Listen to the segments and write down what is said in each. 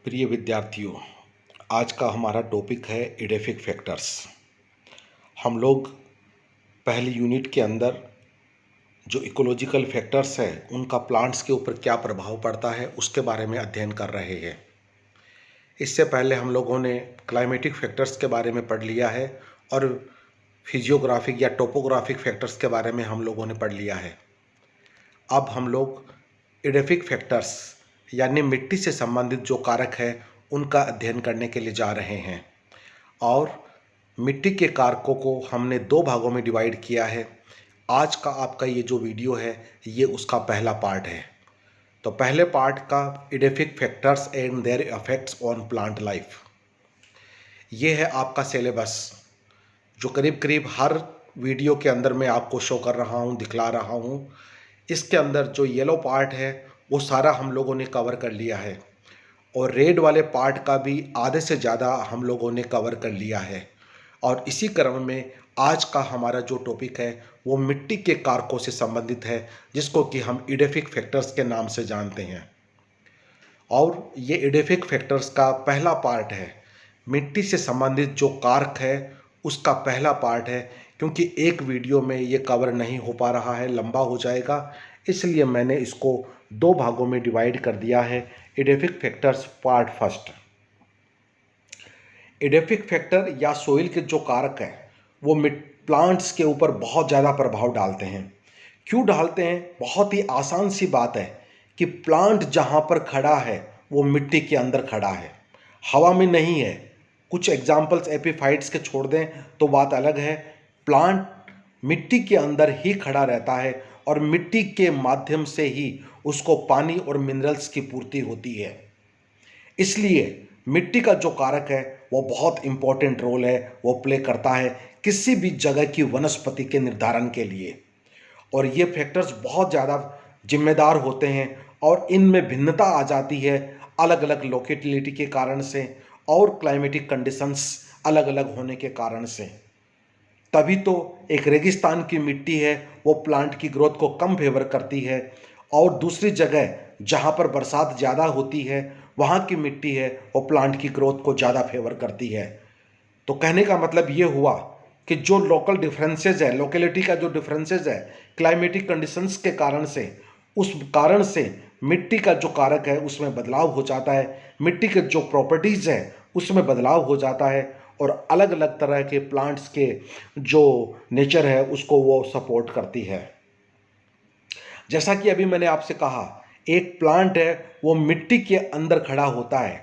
प्रिय विद्यार्थियों, आज का हमारा टॉपिक है एडेफिक फैक्टर्स। हम लोग पहली यूनिट के अंदर जो इकोलॉजिकल फैक्टर्स है उनका प्लांट्स के ऊपर क्या प्रभाव पड़ता है उसके बारे में अध्ययन कर रहे हैं। इससे पहले हम लोगों ने क्लाइमेटिक फैक्टर्स के बारे में पढ़ लिया है और फिजियोग्राफिक या टोपोग्राफिक फैक्टर्स के बारे में हम लोगों ने पढ़ लिया है। अब हम लोग एडेफिक फैक्टर्स यानी मिट्टी से संबंधित जो कारक है उनका अध्ययन करने के लिए जा रहे हैं। और मिट्टी के कारकों को हमने दो भागों में डिवाइड किया है। आज का आपका ये जो वीडियो है ये उसका पहला पार्ट है। तो पहले पार्ट का edaphic factors and there effects on plant life, ये है आपका सिलेबस जो करीब करीब हर वीडियो के अंदर मैं आपको शो कर रहा हूँ, दिखला रहा हूँ। इसके अंदर जो येलो पार्ट है वो सारा हम लोगों ने कवर कर लिया है और रेड वाले पार्ट का भी आधे से ज़्यादा हम लोगों ने कवर कर लिया है। और इसी क्रम में आज का हमारा जो टॉपिक है वो मिट्टी के कारकों से संबंधित है, जिसको कि हम एडेफिक फैक्टर्स के नाम से जानते हैं। और ये एडेफिक फैक्टर्स का पहला पार्ट है, मिट्टी से संबंधित जो कारक है उसका पहला पार्ट है। क्योंकि एक वीडियो में ये कवर नहीं हो पा रहा है, लंबा हो जाएगा, इसलिए मैंने इसको दो भागों में डिवाइड कर दिया है। Edaphic factors part first. Edaphic factor या सोइल के जो कारक हैं वो प्लांट्स के ऊपर बहुत ज़्यादा प्रभाव डालते हैं। क्यों डालते हैं? बहुत ही आसान सी बात है कि प्लांट जहाँ पर खड़ा है वो मिट्टी के अंदर खड़ा है, हवा में नहीं है। कुछ एग्जाम्पल्स एपीफाइट्स के छोड़ दें तो बात अलग है। प्लांट मिट्टी के अंदर ही खड़ा रहता है और मिट्टी के माध्यम से ही उसको पानी और मिनरल्स की पूर्ति होती है। इसलिए मिट्टी का जो कारक है वो बहुत इंपॉर्टेंट रोल है, वो प्ले करता है किसी भी जगह की वनस्पति के निर्धारण के लिए। और ये फैक्टर्स बहुत ज़्यादा जिम्मेदार होते हैं और इनमें भिन्नता आ जाती है अलग अलग लोकेलिटी के कारण से और क्लाइमेटिक कंडीशंस अलग अलग होने के कारण से। तभी तो एक रेगिस्तान की मिट्टी है वो प्लांट की ग्रोथ को कम फेवर करती है और दूसरी जगह जहाँ पर बरसात ज़्यादा होती है वहाँ की मिट्टी है वो प्लांट की ग्रोथ को ज़्यादा फेवर करती है। तो कहने का मतलब ये हुआ कि जो लोकल डिफरेंसेस है, लोकेलिटी का जो डिफरेंसेस है क्लाइमेटिक कंडीशंस के कारण से, उस कारण से मिट्टी का जो कारक है उसमें बदलाव हो जाता है, मिट्टी के जो प्रॉपर्टीज़ हैं उसमें बदलाव हो जाता है और अलग अलग तरह के प्लांट्स के जो नेचर है उसको वो सपोर्ट करती है। जैसा कि अभी मैंने आपसे कहा, एक प्लांट है वो मिट्टी के अंदर खड़ा होता है,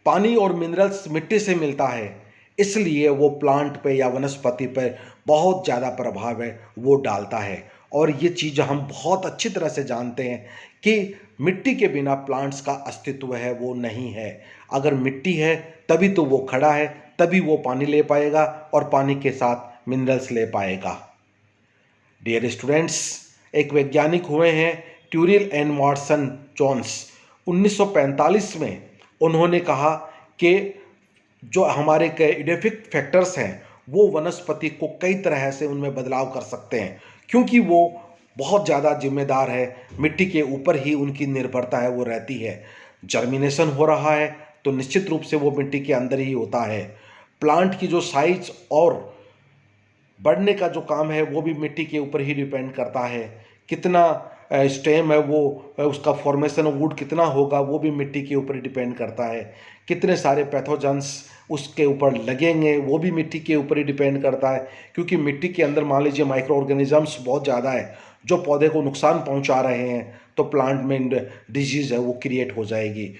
पानी और मिनरल्स मिट्टी से मिलता है, इसलिए वो प्लांट पे या वनस्पति पर बहुत ज़्यादा प्रभाव है वो डालता है। और ये चीज़ हम बहुत अच्छी तरह से जानते हैं कि मिट्टी के बिना प्लांट्स का अस्तित्व है वो नहीं है। अगर मिट्टी है तभी तो वो खड़ा है, तभी वो पानी ले पाएगा और पानी के साथ मिनरल्स ले पाएगा। डियर स्टूडेंट्स, एक वैज्ञानिक हुए हैं ट्यूरिल एंड वाटसन जोन्स। 1945 में उन्होंने कहा कि जो हमारे एडेफिक फैक्टर्स हैं वो वनस्पति को कई तरह से उनमें बदलाव कर सकते हैं, क्योंकि वो बहुत ज़्यादा जिम्मेदार है, मिट्टी के ऊपर ही उनकी निर्भरता है वो रहती है। जर्मिनेशन हो रहा है तो निश्चित रूप से वो मिट्टी के अंदर ही होता है। प्लांट की जो साइज और बढ़ने का जो काम है वो भी मिट्टी के ऊपर ही डिपेंड करता है। कितना स्टेम है वो उसका फॉर्मेशन ऑफ वुड कितना होगा वो भी मिट्टी के ऊपर डिपेंड करता है। कितने सारे पैथोजेंस उसके ऊपर लगेंगे वो भी मिट्टी के ऊपर ही डिपेंड करता है, क्योंकि मिट्टी के अंदर मान लीजिए माइक्रो ऑर्गेनिजम्स बहुत ज़्यादा है जो पौधे को नुकसान पहुंचा रहे हैं तो प्लांट में डिजीज़ है वो क्रिएट हो जाएगी।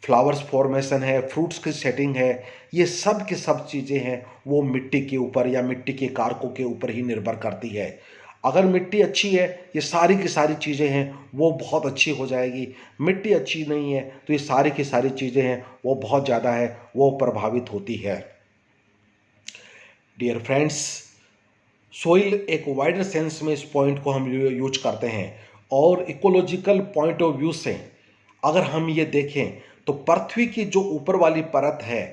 फ्लावर्स फॉर्मेशन है, फ्रूट्स की सेटिंग है, ये सब की सब चीज़ें हैं वो मिट्टी के ऊपर या मिट्टी के कारकों के ऊपर ही निर्भर करती है। अगर मिट्टी अच्छी है ये सारी की सारी चीज़ें हैं वो बहुत अच्छी हो जाएगी, मिट्टी अच्छी नहीं है तो ये सारी की सारी चीज़ें हैं वो बहुत ज़्यादा है वो प्रभावित होती है। डियर फ्रेंड्स, सोइल एक वाइडर सेंस में इस पॉइंट को हम यूज करते हैं और इकोलॉजिकल पॉइंट ऑफ व्यू से अगर हम ये देखें तो पृथ्वी की जो ऊपर वाली परत है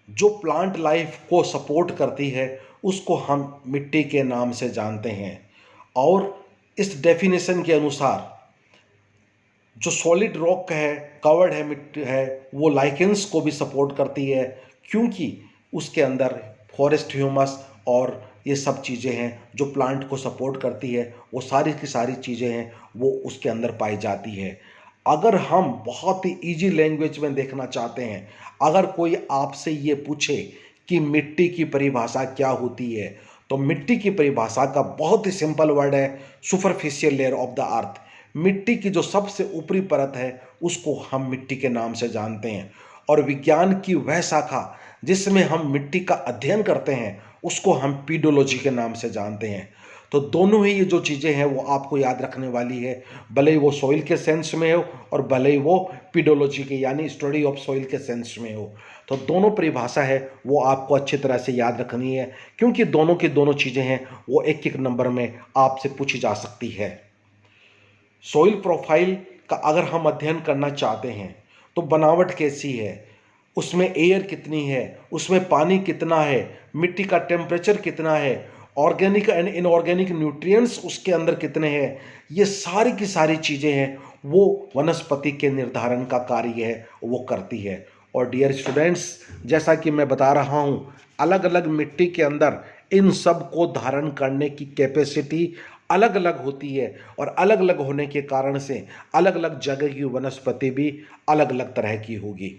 जो प्लांट लाइफ को सपोर्ट करती है उसको हम मिट्टी के नाम से जानते हैं। और इस डेफिनेशन के अनुसार जो सॉलिड रॉक है, कवर्ड है, मिट्टी है, वो लाइकेंस को भी सपोर्ट करती है, क्योंकि उसके अंदर फॉरेस्ट ह्यूमस और ये सब चीज़ें हैं जो प्लांट को सपोर्ट करती है। वो सारी की सारी चीज़ें हैं वो उसके अंदर पाई जाती है। अगर हम बहुत ही इजी लैंग्वेज में देखना चाहते हैं, अगर कोई आपसे ये पूछे कि मिट्टी की परिभाषा क्या होती है, तो मिट्टी की परिभाषा का बहुत ही सिंपल वर्ड है superficial layer of the earth. मिट्टी की जो सबसे ऊपरी परत है उसको हम मिट्टी के नाम से जानते हैं, और विज्ञान की वह शाखा जिसमें हम मिट्टी का अध्ययन करते हैं उसको हम पीडोलॉजी के नाम से जानते हैं। तो दोनों ही ये जो चीज़ें हैं वो आपको याद रखने वाली है, भले ही वो सॉइल के सेंस में हो और भले ही वो पीडोलॉजी के यानी स्टडी ऑफ सॉइल के सेंस में हो। तो दोनों परिभाषा है वो आपको अच्छी तरह से याद रखनी है, क्योंकि दोनों की दोनों चीज़ें हैं वो एक एक नंबर में आपसे पूछी जा सकती है। सॉइल प्रोफाइल का अगर हम अध्ययन करना चाहते हैं तो बनावट कैसी है, उसमें एयर कितनी है, उसमें पानी कितना है, मिट्टी का टेम्परेचर कितना है, ऑर्गेनिक एंड इनऑर्गेनिक न्यूट्रिएंट्स उसके अंदर कितने हैं, ये सारी की सारी चीज़ें हैं वो वनस्पति के निर्धारण का कार्य है वो करती है। और डियर स्टूडेंट्स, जैसा कि मैं बता रहा हूँ, अलग अलग मिट्टी के अंदर इन सब को धारण करने की कैपेसिटी अलग अलग होती है, और अलग अलग होने के कारण से अलग अलग जगह की वनस्पति भी अलग अलग तरह की होगी।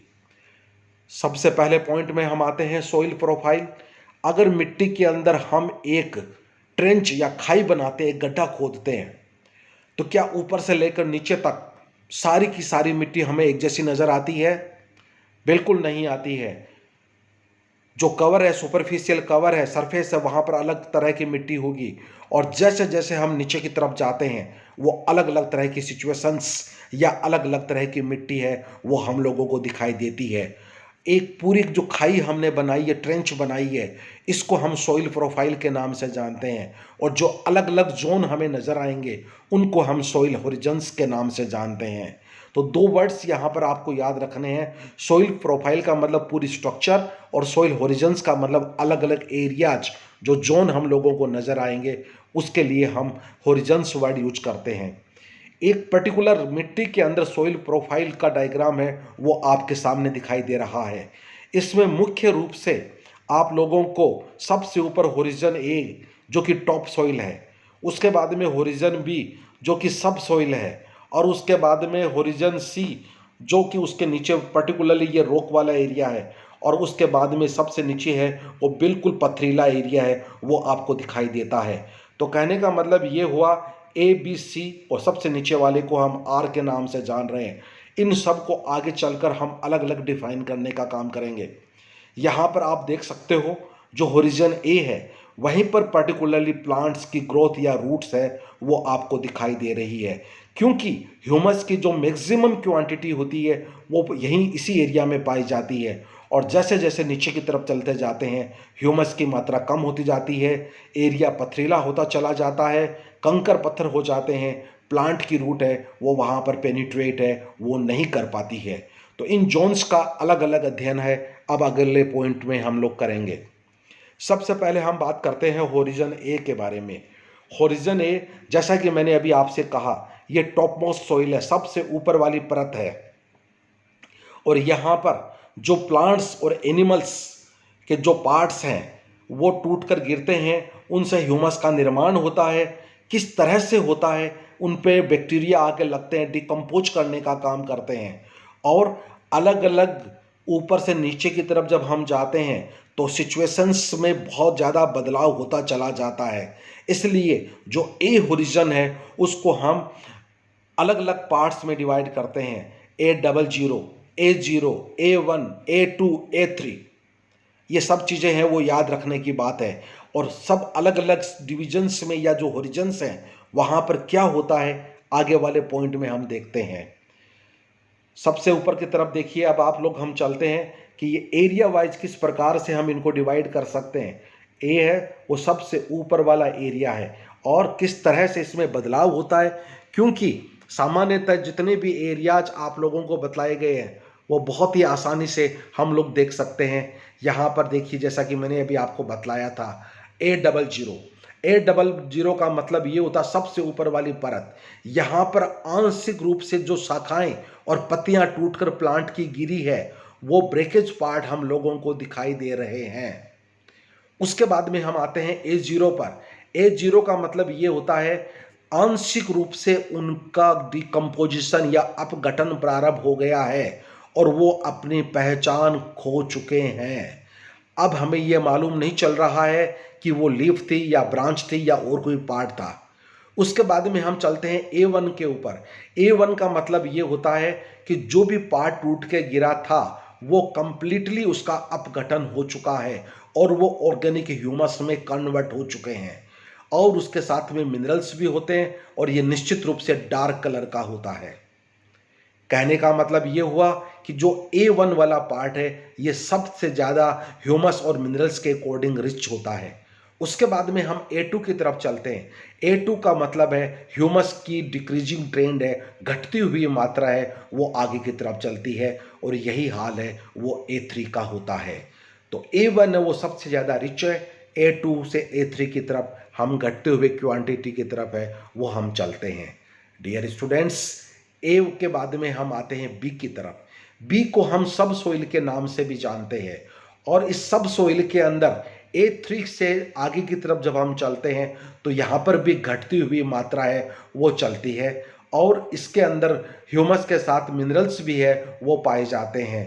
सबसे पहले पॉइंट में हम आते हैं सॉइल प्रोफाइल। अगर मिट्टी के अंदर हम एक ट्रेंच या खाई बनाते हैं, एक गड्ढा खोदते हैं, तो क्या ऊपर से लेकर नीचे तक सारी की सारी मिट्टी हमें एक जैसी नज़र आती है? बिल्कुल नहीं आती है। जो कवर है, सुपरफिशियल कवर है, सरफेस है, वहाँ पर अलग तरह की मिट्टी होगी, और जैसे जैसे हम नीचे की तरफ जाते हैं वो अलग अलग तरह की सिचुएशंस या अलग अलग तरह की मिट्टी है वो हम लोगों को दिखाई देती है। एक पूरी जो खाई हमने बनाई है, ट्रेंच बनाई है, इसको हम सॉइल प्रोफाइल के नाम से जानते हैं, और जो अलग अलग जोन हमें नज़र आएंगे उनको हम सॉइल होरिजन्स के नाम से जानते हैं। तो दो वर्ड्स यहाँ पर आपको याद रखने हैं, सॉइल प्रोफाइल का मतलब पूरी स्ट्रक्चर, और सॉइल होरिजन्स का मतलब अलग अलग एरियाज, जो जोन हम लोगों को नज़र आएंगे उसके लिए हम होरिजन्स वर्ड यूज करते हैं। एक पर्टिकुलर मिट्टी के अंदर सॉइल प्रोफाइल का डायग्राम है वो आपके सामने दिखाई दे रहा है। इसमें मुख्य रूप से आप लोगों को सबसे ऊपर होरिजन ए जो कि टॉप सॉइल है, उसके बाद में होरिजन बी जो कि सब सॉइल है, और उसके बाद में होरिजन सी जो कि उसके नीचे पर्टिकुलरली ये रॉक वाला एरिया है, और उसके बाद में सबसे नीचे है वो बिल्कुल पथरीला एरिया है वो आपको दिखाई देता है। तो कहने का मतलब ये हुआ ए बी सी, और सबसे नीचे वाले को हम आर के नाम से जान रहे हैं। इन सब को आगे चलकर हम अलग अलग डिफाइन करने का काम करेंगे। यहाँ पर आप देख सकते हो जो होरिजन ए है वहीं पर पर्टिकुलरली प्लांट्स की ग्रोथ या रूट्स है वो आपको दिखाई दे रही है, क्योंकि ह्यूमस की जो मैक्सिमम क्वांटिटी होती है वो यहीं इसी एरिया में पाई जाती है, और जैसे जैसे नीचे की तरफ चलते जाते हैं ह्यूमस की मात्रा कम होती जाती है, एरिया पथरीला होता चला जाता है, कंकर पत्थर हो जाते हैं, प्लांट की रूट है वो वहाँ पर पेनिट्रेट है वो नहीं कर पाती है। तो इन जोन्स का अलग अलग अध्ययन है, अब अगले पॉइंट में हम लोग करेंगे। सबसे पहले हम बात करते हैं होरिजन ए के बारे में। होरिजन ए, जैसा कि मैंने अभी आपसे कहा, ये टॉप मोस्ट सॉइल है, सबसे ऊपर वाली परत है, और यहाँ पर जो प्लांट्स और एनिमल्स के जो पार्ट्स हैं वो टूट कर गिरते हैं, उनसे ह्यूमस का निर्माण होता है। किस तरह से होता है, उन पे बैक्टीरिया आके लगते हैं, डिकम्पोज करने का काम करते हैं, और अलग अलग ऊपर से नीचे की तरफ जब हम जाते हैं तो सिचुएशंस में बहुत ज़्यादा बदलाव होता चला जाता है। इसलिए जो ए होरिजन है उसको हम अलग अलग पार्ट्स में डिवाइड करते हैं, A00, A0, A1, A2, A3। ये सब चीज़ें हैं वो याद रखने की बात है, और सब अलग अलग डिविजन्स में या जो होरिजन्स हैं वहाँ पर क्या होता है आगे वाले पॉइंट में हम देखते हैं। सबसे ऊपर की तरफ देखिए, अब आप लोग हम चलते हैं कि ये एरिया वाइज किस प्रकार से हम इनको डिवाइड कर सकते हैं। ए है वो सबसे ऊपर वाला एरिया है, और किस तरह से इसमें बदलाव होता है, क्योंकि सामान्यतः जितने भी एरियाज आप लोगों को बतलाए गए हैं वो बहुत ही आसानी से हम लोग देख सकते हैं। यहाँ पर देखिए, जैसा कि मैंने अभी आपको बतलाया था, A00, A00 का मतलब ये होता सबसे ऊपर वाली परत। यहाँ पर आंशिक रूप से जो शाखाएं और पत्तियां टूटकर प्लांट की गिरी है वो ब्रेकेज पार्ट हम लोगों को दिखाई दे रहे हैं। उसके बाद में हम आते हैं A0 पर। A0 का मतलब ये होता है आंशिक रूप से उनका डिकम्पोजिशन या अपघटन प्रारंभ हो गया है और वो अपनी पहचान खो चुके हैं। अब हमें यह मालूम नहीं चल रहा है कि वो लीफ थी या ब्रांच थी या और कोई पार्ट था। उसके बाद में हम चलते हैं A1 के ऊपर। A1 का मतलब ये होता है कि जो भी पार्ट टूट के गिरा था वो कंप्लीटली उसका अपघटन हो चुका है और वो ऑर्गेनिक ह्यूमस में कन्वर्ट हो चुके हैं और उसके साथ में मिनरल्स भी होते हैं और ये निश्चित रूप से डार्क कलर का होता है। कहने का मतलब ये हुआ कि जो A1 वाला पार्ट है ये सबसे ज़्यादा ह्यूमस और मिनरल्स के अकॉर्डिंग रिच होता है। उसके बाद में हम A2 की तरफ चलते हैं। A2 का मतलब है ह्यूमस की डिक्रीजिंग ट्रेंड है, घटती हुई मात्रा है, वो आगे की तरफ चलती है और यही हाल है वो A3 का होता है। तो A1 है वो सबसे ज़्यादा रिच है, A2 से A3 की तरफ हम घटते हुए क्वांटिटी की तरफ है वो हम चलते हैं। डियर स्टूडेंट्स, ए के बाद में हम आते हैं बी की तरफ। बी को हम सब सोइल के नाम से भी जानते हैं और इस सब सोइल के अंदर A3 से आगे की तरफ जब हम चलते हैं तो यहाँ पर भी घटती हुई मात्रा है वो चलती है और इसके अंदर ह्यूमस के साथ मिनरल्स भी है वो पाए जाते हैं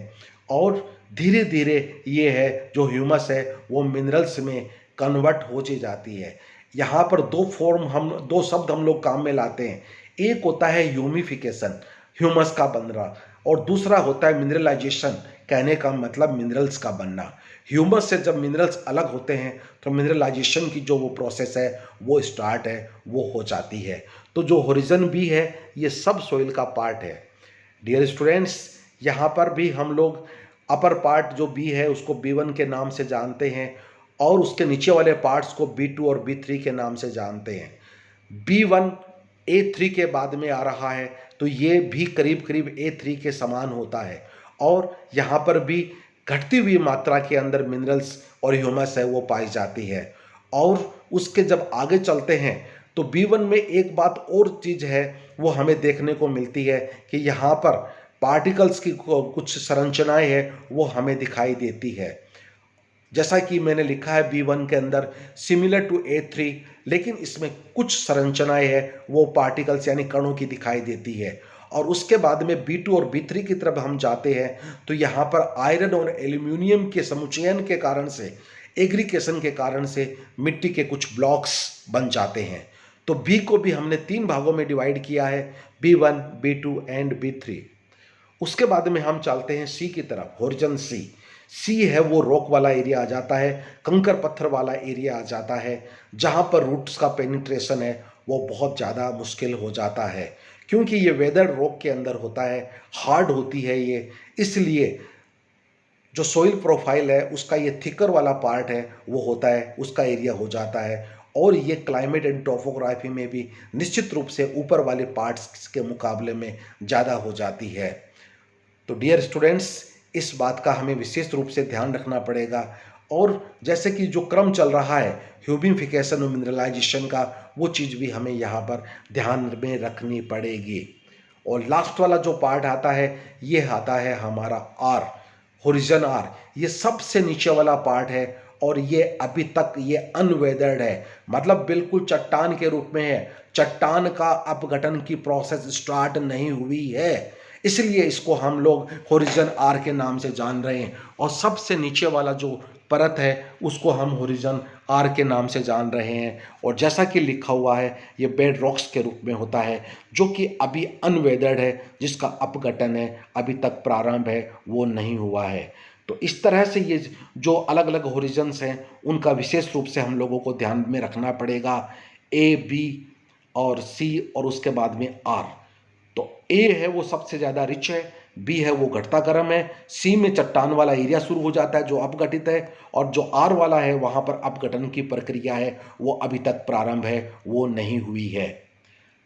और धीरे धीरे ये है जो ह्यूमस है वो मिनरल्स में कन्वर्ट हो जाती है। यहाँ पर दो शब्द हम लोग काम में लाते हैं। एक होता है ह्यूमिफिकेशन, ह्यूमस का बनना, और दूसरा होता है मिनरलाइजेशन, कहने का मतलब मिनरल्स का बनना। ह्यूमस से जब मिनरल्स अलग होते हैं तो मिनरलाइजेशन की जो वो प्रोसेस है वो स्टार्ट है वो हो जाती है। तो जो होरिजन भी है ये सब सोइल का पार्ट है। डियर स्टूडेंट्स, यहाँ पर भी हम लोग अपर पार्ट जो बी है उसको B1 के नाम से जानते हैं और उसके नीचे वाले पार्ट्स को B2 और B3 के नाम से जानते हैं। B1 A3 के बाद में आ रहा है तो ये भी करीब करीब A3 के समान होता है और यहाँ पर भी घटती हुई मात्रा के अंदर मिनरल्स और ह्यूमस है वो पाई जाती है। और उसके जब आगे चलते हैं तो B1 में एक बात और चीज़ है वो हमें देखने को मिलती है कि यहाँ पर पार्टिकल्स की कुछ संरचनाएं हैं वो हमें दिखाई देती है। जैसा कि मैंने लिखा है B1 के अंदर सिमिलर टू A3, लेकिन इसमें कुछ संरचनाएं हैं वो पार्टिकल्स यानी कणों की दिखाई देती है। और उसके बाद में B2 और B3 की तरफ हम जाते हैं तो यहाँ पर आयरन और एल्यूमिनियम के समुच्चयन के कारण से, एग्रीगेशन के कारण से मिट्टी के कुछ ब्लॉक्स बन जाते हैं। तो बी को भी हमने 3 भागों में डिवाइड किया है, B1, B2 एंड B3। उसके बाद में हम चलते हैं सी की तरफ, होरिजन सी। सी है वो रॉक वाला एरिया आ जाता है, कंकर पत्थर वाला एरिया आ जाता है, जहाँ पर रूट्स का पेनिट्रेशन है वो बहुत ज़्यादा मुश्किल हो जाता है क्योंकि ये वेदर रॉक के अंदर होता है, हार्ड होती है ये, इसलिए जो सोइल प्रोफाइल है उसका ये थिकर वाला पार्ट है वो होता है, उसका एरिया हो जाता है और ये क्लाइमेट एंड टोपोग्राफी में भी निश्चित रूप से ऊपर वाले पार्ट्स के मुकाबले में ज़्यादा हो जाती है। तो डियर स्टूडेंट्स, इस बात का हमें विशेष रूप से ध्यान रखना पड़ेगा और जैसे कि जो क्रम चल रहा है ह्यूमिफिकेशन और मिनरलाइजेशन का, वो चीज़ भी हमें यहाँ पर ध्यान में रखनी पड़ेगी। और लास्ट वाला जो पार्ट आता है ये आता है हमारा आर, होरिजन आर। ये सबसे नीचे वाला पार्ट है और ये अभी तक ये अनवेदर्ड है, मतलब बिल्कुल चट्टान के रूप में है, चट्टान का अपघटन की प्रोसेस स्टार्ट नहीं हुई है, इसलिए इसको हम लोग होरिजन आर के नाम से जान रहे हैं। और सबसे नीचे वाला जो परत है उसको हम होरिजन आर के नाम से जान रहे हैं और जैसा कि लिखा हुआ है ये बेड रॉक्स के रूप में होता है जो कि अभी अनवेदर्ड है, जिसका अपघटन है अभी तक प्रारंभ है वो नहीं हुआ है। तो इस तरह से ये जो अलग अलग होरिजन्स हैं उनका विशेष रूप से हम लोगों को ध्यान में रखना पड़ेगा, ए, बी और सी और उसके बाद में आर। तो ए है वो सबसे ज़्यादा रिच है, बी है वो घटता क्रम है, सी में चट्टान वाला एरिया शुरू हो जाता है जो अपघटित है और जो आर वाला है वहाँ पर अपघटन की प्रक्रिया है वो अभी तक प्रारंभ है वो नहीं हुई है।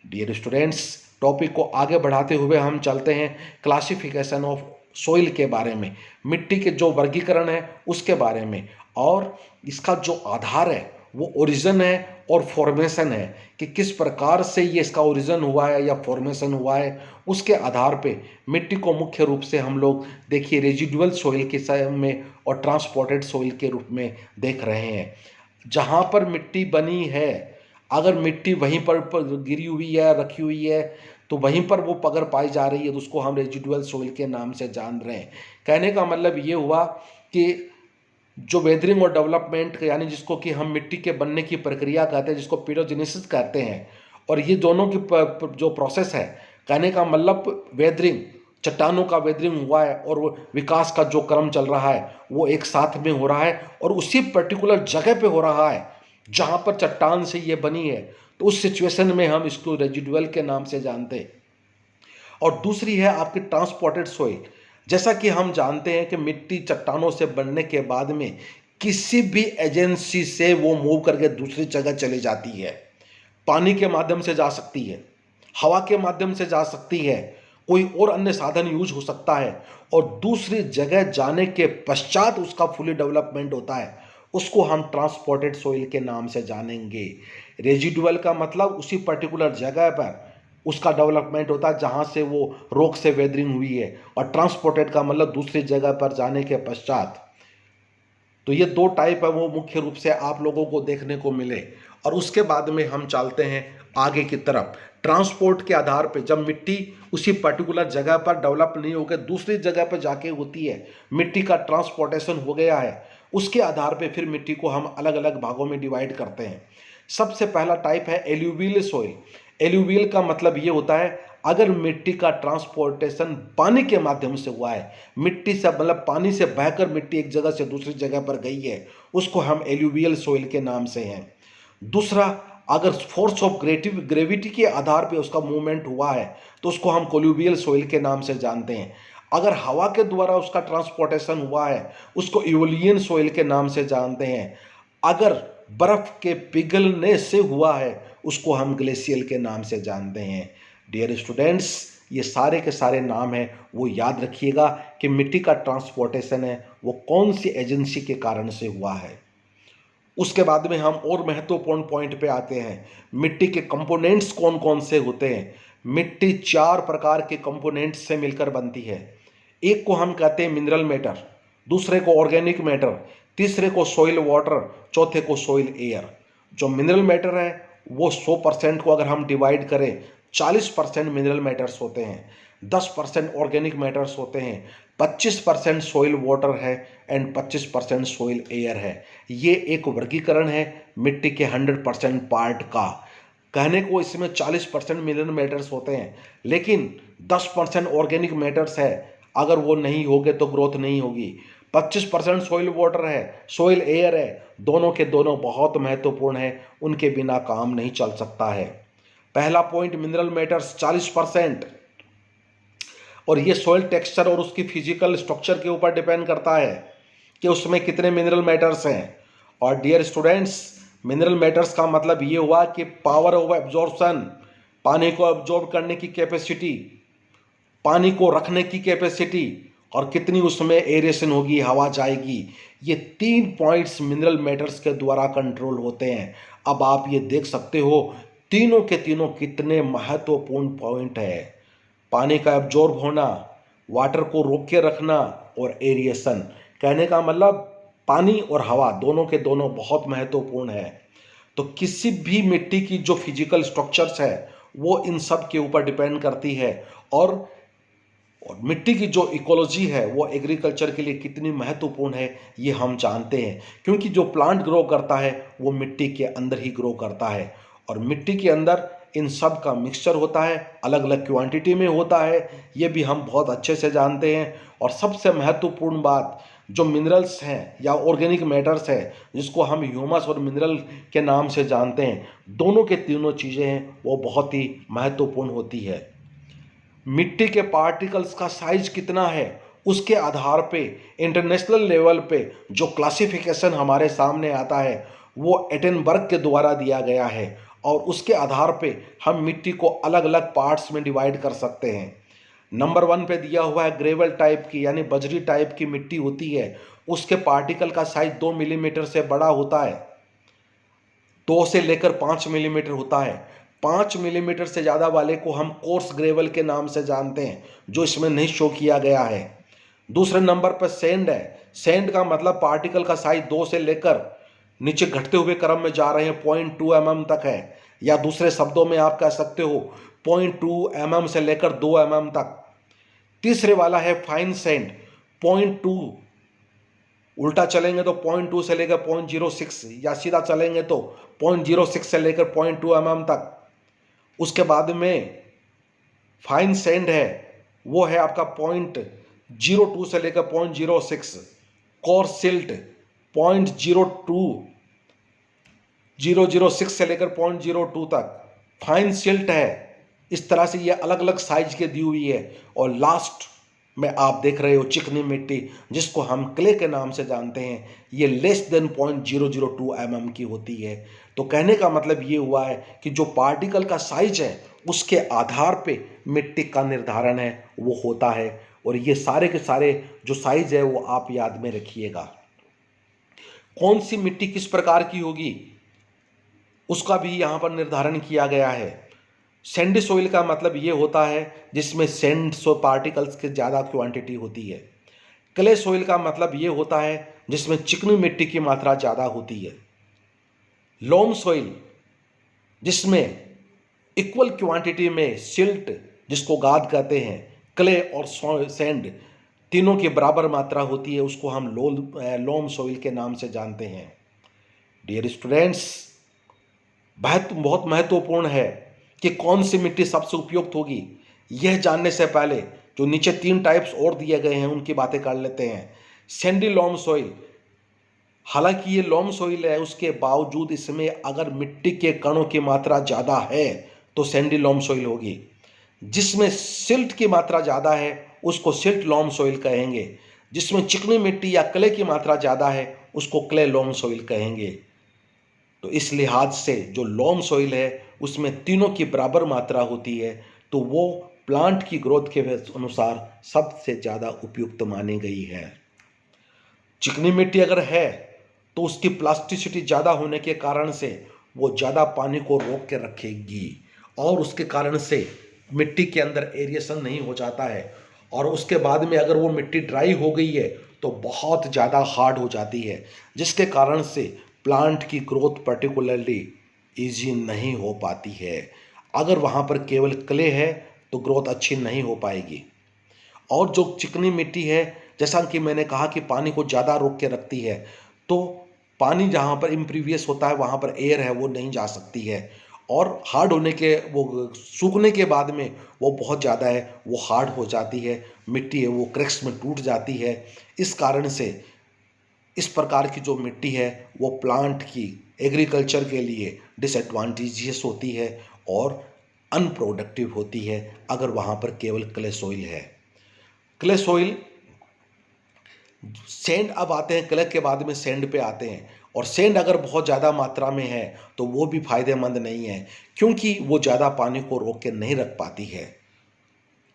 डियर स्टूडेंट्स, टॉपिक को आगे बढ़ाते हुए हम चलते हैं क्लासिफिकेशन ऑफ सोइल के बारे में, मिट्टी के जो वर्गीकरण है उसके बारे में, और इसका जो आधार है वो ओरिजिन है और फॉर्मेशन है कि किस प्रकार से ये इसका ओरिजिन हुआ है या फॉर्मेशन हुआ है। उसके आधार पे मिट्टी को मुख्य रूप से हम लोग देखिए रेजिडुअल सॉइल के में और ट्रांसपोर्टेड सॉइल के रूप में देख रहे हैं। जहाँ पर मिट्टी बनी है, अगर मिट्टी वहीं पर गिरी हुई है, रखी हुई है, तो वहीं पर वो अगर पाई जा रही है तो उसको हम रेजिडुअल सॉइल के नाम से जान रहे हैं। कहने का मतलब ये हुआ कि जो वेदरिंग और डेवलपमेंट यानी जिसको कि हम मिट्टी के बनने की प्रक्रिया कहते हैं, जिसको पीरोजेनेसिस कहते हैं, और ये दोनों की जो प्रोसेस है, कहने का मतलब वेदरिंग, चट्टानों का वेदरिंग हुआ है और वो विकास का जो क्रम चल रहा है वो एक साथ में हो रहा है और उसी पर्टिकुलर जगह पे हो रहा है जहाँ पर चट्टान से ये बनी है। तो उस सिचुएशन में हम इसको रेजिडुअल के नाम से जानते हैं। और दूसरी है आपकी ट्रांसपोर्टेड सॉइल। जैसा कि हम जानते हैं कि मिट्टी चट्टानों से बनने के बाद में किसी भी एजेंसी से वो मूव करके दूसरी जगह चली जाती है। पानी के माध्यम से जा सकती है, हवा के माध्यम से जा सकती है, कोई और अन्य साधन यूज हो सकता है, और दूसरी जगह जाने के पश्चात उसका फुली डेवलपमेंट होता है। उसको हम ट्रांसपोर्टेड सॉइल के नाम से जानेंगे। रेजिडुअल का मतलब उसी पर्टिकुलर जगह पर उसका डेवलपमेंट होता है जहाँ से वो रोक से वेदरिंग हुई है, और ट्रांसपोर्टेड का मतलब दूसरी जगह पर जाने के पश्चात। तो ये दो टाइप है वो मुख्य रूप से आप लोगों को देखने को मिले। और उसके बाद में हम चलते हैं आगे की तरफ। ट्रांसपोर्ट के आधार पे जब मिट्टी उसी पर्टिकुलर जगह पर डेवलप नहीं होकर दूसरी जगह पर जाके होती है, मिट्टी का ट्रांसपोर्टेशन हो गया है, उसके आधार पे फिर मिट्टी को हम अलग अलग भागों में डिवाइड करते हैं। सबसे पहला टाइप है एल्यूवियल सोइल। एल्यूवियल का मतलब ये होता है अगर मिट्टी का ट्रांसपोर्टेशन पानी के माध्यम से हुआ है, मिट्टी से मतलब पानी से बहकर मिट्टी एक जगह से दूसरी जगह पर गई है, उसको हम एल्यूवियल सोइल के नाम से हैं। दूसरा, अगर फोर्स ऑफ ग्रेविटी के आधार पे उसका मूवमेंट हुआ है तो उसको हम कोल्यूवियल सोइल के नाम से जानते हैं। अगर हवा के द्वारा उसका ट्रांसपोर्टेशन हुआ है उसको इवोलियन सोइल के नाम से जानते हैं। अगर बर्फ के पिघलने से हुआ है उसको हम ग्लेशियल के नाम से जानते हैं। डियर स्टूडेंट्स, ये सारे के सारे नाम हैं, वो याद रखिएगा कि मिट्टी का ट्रांसपोर्टेशन है वो कौन सी एजेंसी के कारण से हुआ है। उसके बाद में हम और महत्वपूर्ण पॉइंट पे आते हैं, मिट्टी के कंपोनेंट्स कौन कौन से होते हैं। मिट्टी चार प्रकार के कंपोनेंट्स से मिलकर बनती है। एक को हम कहते हैं मिनरल मैटर, दूसरे को ऑर्गेनिक मैटर, तीसरे को सॉइल वाटर, चौथे को सॉइल एयर। जो मिनरल मैटर है वो 100% को अगर हम डिवाइड करें, 40% मिनरल मैटर्स होते हैं, 10% ऑर्गेनिक मैटर्स होते हैं, 25% सॉइल वाटर है एंड 25% सॉइल एयर है। ये एक वर्गीकरण है मिट्टी के 100% पार्ट का। कहने को इसमें 40% मिनरल मैटर्स होते हैं, लेकिन 10% ऑर्गेनिक मैटर्स है, अगर वो नहीं होगे तो ग्रोथ नहीं होगी। 25% सॉइल वाटर है, सॉइल एयर है, दोनों के दोनों बहुत महत्वपूर्ण है, उनके बिना काम नहीं चल सकता है। पहला पॉइंट, मिनरल मैटर्स 40%, और ये सॉइल टेक्सचर और उसकी फिजिकल स्ट्रक्चर के ऊपर डिपेंड करता है कि उसमें कितने मिनरल मैटर्स हैं। और डियर स्टूडेंट्स, मिनरल मैटर्स का मतलब ये हुआ कि पावर ऑफ एब्जॉर्प्शन, पानी को एब्जॉर्ब करने की कैपेसिटी, पानी को रखने की कैपेसिटी, और कितनी उसमें एरेशन होगी, हवा जाएगी, ये 3 पॉइंट्स मिनरल मैटर्स के द्वारा कंट्रोल होते हैं। अब आप ये देख सकते हो तीनों के तीनों कितने महत्वपूर्ण पॉइंट है। पानी का एब्जॉर्ब होना, वाटर को रोक के रखना, और एरिएशन। कहने का मतलब पानी और हवा दोनों के दोनों बहुत महत्वपूर्ण है। तो किसी भी मिट्टी की जो फिजिकल स्ट्रक्चर्स है वो इन सब के ऊपर डिपेंड करती है। और मिट्टी की जो इकोलॉजी है वो एग्रीकल्चर के लिए कितनी महत्वपूर्ण है ये हम जानते हैं, क्योंकि जो प्लांट ग्रो करता है वो मिट्टी के अंदर ही ग्रो करता है, और मिट्टी के अंदर इन सब का मिक्सचर होता है, अलग अलग क्वांटिटी में होता है, ये भी हम बहुत अच्छे से जानते हैं। और सबसे महत्वपूर्ण बात, जो मिनरल्स हैं या ऑर्गेनिक मैटर्स है जिसको हम ह्यूमस और मिनरल के नाम से जानते हैं, दोनों के तीनों चीज़ें हैं वो बहुत ही महत्वपूर्ण होती है। मिट्टी के पार्टिकल्स का साइज कितना है उसके आधार पे इंटरनेशनल लेवल पे जो क्लासिफिकेशन हमारे सामने आता है वो एटनबर्ग के द्वारा दिया गया है, और उसके आधार पे हम मिट्टी को अलग अलग पार्ट्स में डिवाइड कर सकते हैं। नंबर 1 पे दिया हुआ है ग्रेवल टाइप की यानी बजरी टाइप की मिट्टी होती है, उसके पार्टिकल का साइज 2 मिलीमीटर से बड़ा होता है। 2 से लेकर 5 मिलीमीटर होता है। 5 मिलीमीटर से ज़्यादा वाले को हम कोर्स ग्रेवल के नाम से जानते हैं, जो इसमें नहीं शो किया गया है। दूसरे नंबर पर सैंड है। सैंड का मतलब पार्टिकल का साइज 2 से लेकर नीचे घटते हुए क्रम में जा रहे हैं 0.2 mm तक है, या दूसरे शब्दों में आप कह सकते हो 0.2 mm से लेकर 2 mm तक। तीसरे वाला है फाइन सैंड। 0.2 उल्टा चलेंगे तो 0.2 से लेकर 0.06, या सीधा चलेंगे तो 0.06 से लेकर 0.2 mm तक। उसके बाद में फाइन सैंड है, वो है आपका 0.02 से लेकर 0.06। कोर्स सिल्ट 0.02006 से लेकर 0.02 तक। फाइन सिल्ट है। इस तरह से ये अलग अलग साइज के दी हुई है। और लास्ट में आप देख रहे हो चिकनी मिट्टी, जिसको हम क्ले के नाम से जानते हैं, ये लेस देन 0.002 mm की होती है। तो कहने का मतलब ये हुआ है कि जो पार्टिकल का साइज है उसके आधार पे मिट्टी का निर्धारण है वो होता है। और ये सारे के सारे जो साइज है वो आप याद में रखिएगा। कौन सी मिट्टी किस प्रकार की होगी उसका भी यहाँ पर निर्धारण किया गया है। सैंडी सोइल का मतलब ये होता है जिसमें सैंड पार्टिकल्स की ज़्यादा क्वांटिटी होती है। क्ले सोइल का मतलब ये होता है जिसमें चिकनी मिट्टी की मात्रा ज़्यादा होती है। लोम सोइल जिसमें इक्वल क्वांटिटी में सिल्ट, जिसको गाद कहते हैं, क्ले और सैंड तीनों की बराबर मात्रा होती है, उसको हम लोम सोइल के नाम से जानते हैं। डियर स्टूडेंट्स, बहुत महत्वपूर्ण है कि कौन सी मिट्टी सबसे उपयुक्त होगी। यह जानने से पहले जो नीचे 3 टाइप्स और दिए गए हैं उनकी बातें कर लेते हैं। सैंडी लोम सॉइल, हालांकि ये लोम सॉइल है, उसके बावजूद इसमें अगर मिट्टी के कणों की मात्रा ज़्यादा है तो सैंडी लोम सॉइल होगी। जिसमें सिल्ट की मात्रा ज़्यादा है उसको सिल्ट लोम सॉइल कहेंगे। जिसमें चिकनी मिट्टी या क्ले की मात्रा ज़्यादा है उसको क्ले लोम सॉइल कहेंगे। तो इस लिहाज से जो लोम सॉइल है उसमें तीनों की बराबर मात्रा होती है, तो वो प्लांट की ग्रोथ के अनुसार सबसे ज़्यादा उपयुक्त मानी गई है। चिकनी मिट्टी अगर है तो उसकी प्लास्टिसिटी ज़्यादा होने के कारण से वो ज़्यादा पानी को रोक के रखेगी, और उसके कारण से मिट्टी के अंदर एरिएशन नहीं हो जाता है। और उसके बाद में अगर वो मिट्टी ड्राई हो गई है तो बहुत ज़्यादा हार्ड हो जाती है, जिसके कारण से प्लांट की ग्रोथ पर्टिकुलरली ईजी नहीं हो पाती है। अगर वहाँ पर केवल क्ले है तो ग्रोथ अच्छी नहीं हो पाएगी। और जो चिकनी मिट्टी है, जैसा कि मैंने कहा कि पानी को ज़्यादा रोक के रखती है, तो पानी जहाँ पर इम्प्रीवियस होता है वहाँ पर एयर है वो नहीं जा सकती है, और हार्ड होने के वो सूखने के बाद में वो बहुत ज़्यादा है वो हार्ड हो जाती है, मिट्टी है वो क्रैक्स में टूट जाती है। इस कारण से इस प्रकार की जो मिट्टी है वो प्लांट की एग्रीकल्चर के लिए डिसएडवांटेजियस होती है और अनप्रोडक्टिव होती है अगर वहाँ पर केवल क्ले सॉइल है। क्ले सॉइल, सैंड अब आते हैं, क्ले के बाद में सैंड पे आते हैं। और सैंड अगर बहुत ज़्यादा मात्रा में है तो वो भी फायदेमंद नहीं है, क्योंकि वो ज़्यादा पानी को रोक के नहीं रख पाती है।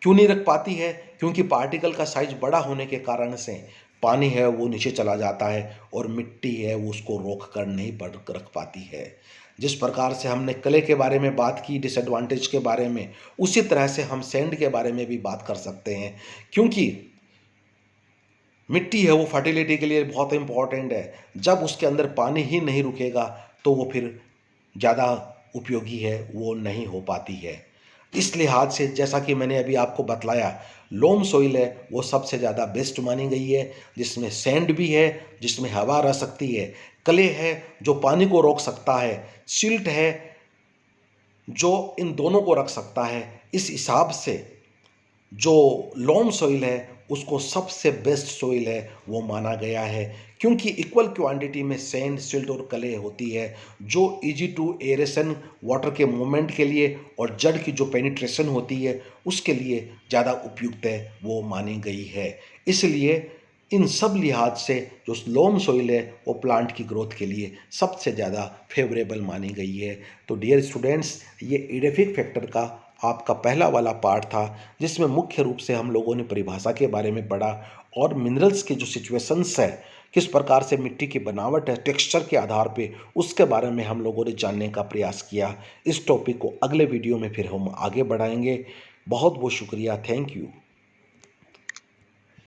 क्यों नहीं रख पाती है? क्योंकि पार्टिकल का साइज बड़ा होने के कारण से पानी है वो नीचे चला जाता है और मिट्टी है वो उसको रोक कर नहीं रख पाती है। जिस प्रकार से हमने क्ले के बारे में बात की डिसएडवांटेज के बारे में, उसी तरह से हम सैंड के बारे में भी बात कर सकते हैं। क्योंकि मिट्टी है वो फर्टिलिटी के लिए बहुत इंपॉर्टेंट है। जब उसके अंदर पानी ही नहीं रुकेगा तो वो फिर ज़्यादा उपयोगी है वो नहीं हो पाती है। इस लिहाज से जैसा कि मैंने अभी आपको बतलाया, लोम सॉइल है वो सबसे ज़्यादा बेस्ट मानी गई है, जिसमें सैंड भी है, जिसमें हवा रह सकती है, क्ले है जो पानी को रोक सकता है, सिल्ट है जो इन दोनों को रख सकता है। इस हिसाब से जो लोम सॉइल है उसको सबसे बेस्ट सॉइल है वो माना गया है, क्योंकि इक्वल क्वांटिटी में सैंड, सिल्ट और क्ले होती है, जो इजी टू एरेशन, वाटर के मूवमेंट के लिए और जड़ की जो पेनिट्रेशन होती है उसके लिए ज़्यादा उपयुक्त है वो मानी गई है। इसलिए इन सब लिहाज से जो लोम सॉइल है वो प्लांट की ग्रोथ के लिए सबसे ज़्यादा फेवरेबल मानी गई है। तो डियर स्टूडेंट्स, ये एडेफिक फैक्टर का आपका पहला वाला पार्ट था, जिसमें मुख्य रूप से हम लोगों ने परिभाषा के बारे में पढ़ा और मिनरल्स के जो सिचुएशंस है, किस प्रकार से मिट्टी की बनावट है टेक्सचर के आधार पे, उसके बारे में हम लोगों ने जानने का प्रयास किया। इस टॉपिक को अगले वीडियो में फिर हम आगे बढ़ाएंगे। बहुत बहुत शुक्रिया, थैंक यू।